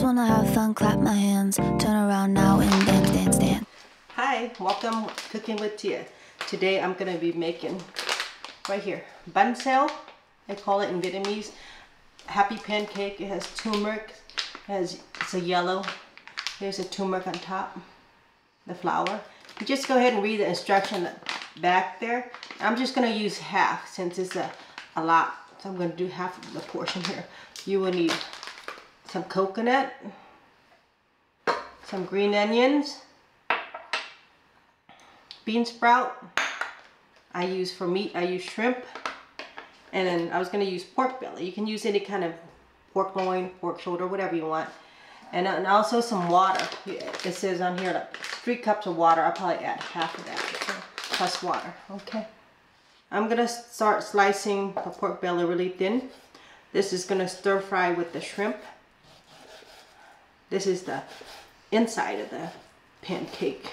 wanna have fun, clap my hands, turn around now and dance, dance, dance. Hi, welcome Cooking with Tia. Today I'm gonna be making right here Bánh Xèo. They call it in Vietnamese. Happy pancake. It has turmeric. It's a yellow. Here's a turmeric on top. The flour. You just go ahead and read the instruction back there. I'm just gonna use half since it's a lot. So I'm gonna do half of the portion here. You will need some coconut, some green onions, bean sprout. I use for meat, I use shrimp, and then I was going to use pork belly. You can use any kind of pork loin, pork shoulder, whatever you want. And also some water. It says on here like 3 cups of water. I'll probably add half of that, so, plus water. Okay. I'm going to start slicing the pork belly really thin. This is going to stir fry with the shrimp. This is the inside of the pancake.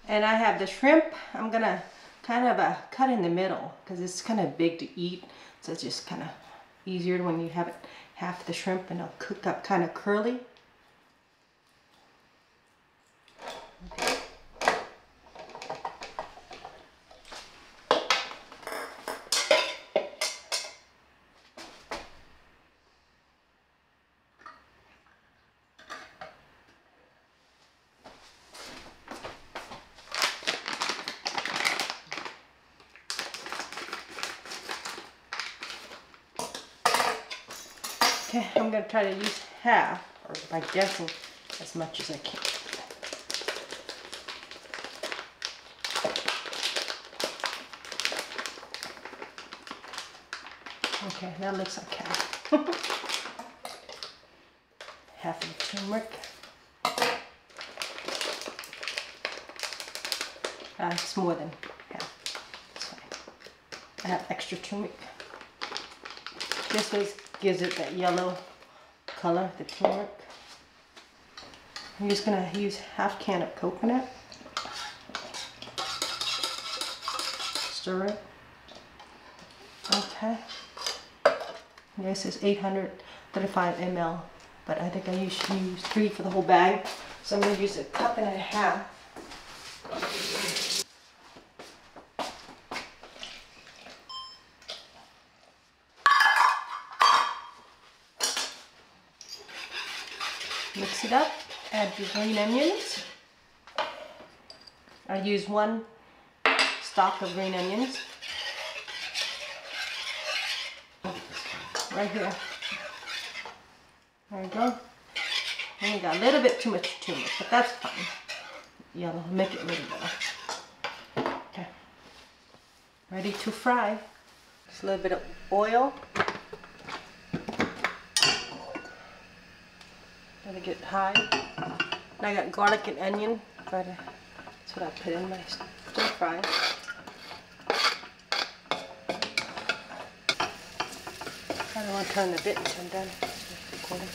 And I have the shrimp. I'm gonna kind of cut in the middle because it's kind of big to eat. So it's just kind of easier when you have it half the shrimp, and it'll cook up kind of curly. Okay. Okay, I'm going to try to use half, or by guessing, as much as I can. Okay, that looks like half. Half of the turmeric. It's more than half. That's fine. I have extra turmeric. This gives it that yellow color, the turmeric. I'm just going to use half can of coconut. Stir it. Okay. This is 835 ml, but I think I usually use 3 for the whole bag. So I'm going to use a cup and a half. Mix it up, add your green onions. I use 1 stalk of green onions. Right here. There we go. And we got a little bit too much turmeric, but that's fine. Yellow, make it a little better. Okay. Ready to fry. Just a little bit of oil. Let it get high. And I got garlic and onion. That's what I put in my stir fry. I don't want to turn the bit until I'm done recording.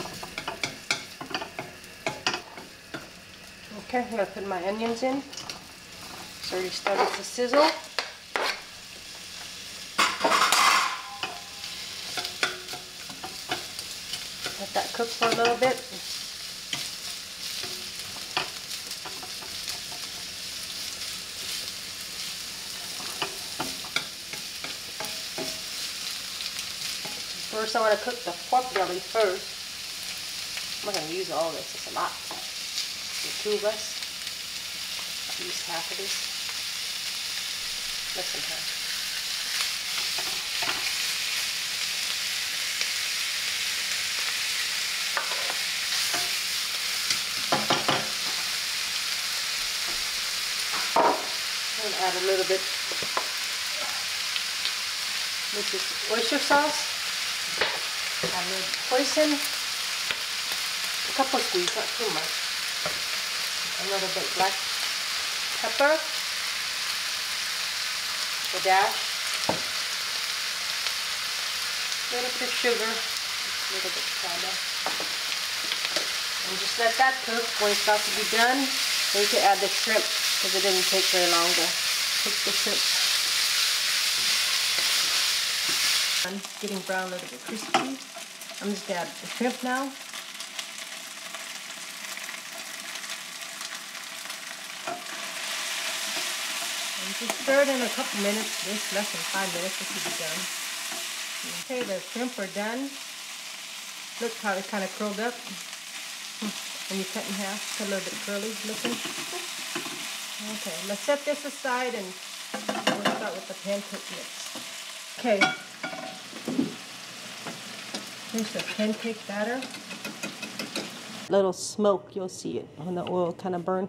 Okay, I'm going to put my onions in. It's already started to sizzle. Let that cook for a little bit. First, I want to cook the pork belly first. I'm not going to use all this, it's a lot. The 2 of us, I'll use half of this. Less than half. I'm going to add a little bit. This is oyster sauce. Add a little hoisin, a couple of squeezes, not too much. A little bit black pepper, a dash, a little bit of sugar, a little bit of powder. And just let that cook. When it starts to be done, then you can add the shrimp, because it didn't take very long to cook the shrimp. Getting brown, a little bit crispy. I'm just gonna add the shrimp now. And just stir it in a couple minutes, just less than 5 minutes, it should be done. Okay, the shrimp are done. Look how it kind of curled up. When you cut in half, it's a little bit curly looking. Okay, let's set this aside and we'll start with the pancake mix. Okay, here's the pancake batter. Little smoke, you'll see it when the oil kind of burn.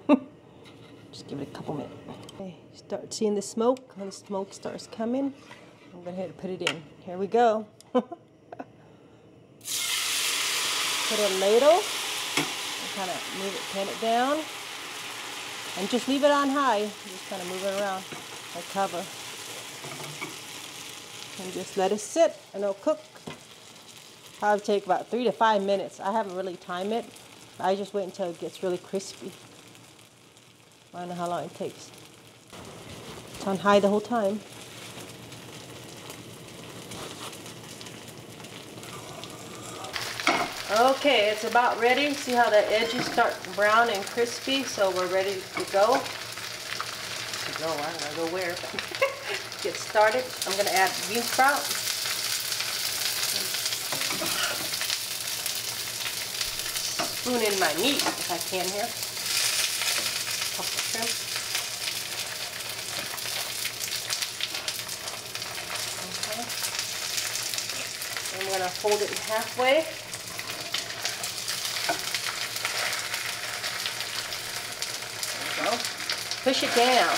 Just give it a couple minutes. Okay, start seeing the smoke. When the smoke starts coming, I'm going to put it in. Here we go. Put a ladle. Kind of move it, pan it down, and just leave it on high. Just kind of move it around and cover, and just let it sit, and it'll cook. Probably take about 3 to 5 minutes. I haven't really timed it. I just wait until it gets really crispy. I don't know how long it takes. It's on high the whole time. Okay, it's about ready. See how the edges start brown and crispy? So we're ready to go. I don't know go where. Get started. I'm going to add bean sprout. Spoon in my meat if I can here. Couple of shrimp. Okay. I'm going to fold it halfway. Push it down.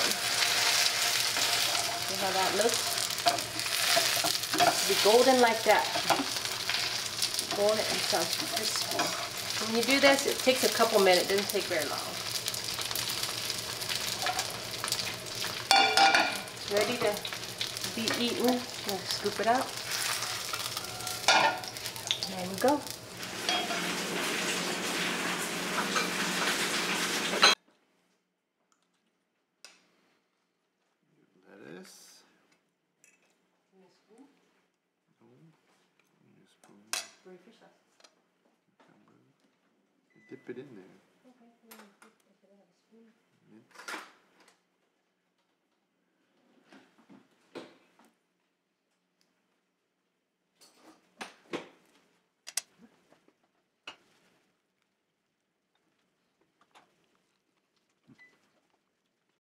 See how that looks? Be golden like that. Golden and sounds crispy. When you do this, it takes a couple minutes. It doesn't take very long. It's ready to be eaten. We'll scoop it out. There we go. Dip it in there. Okay.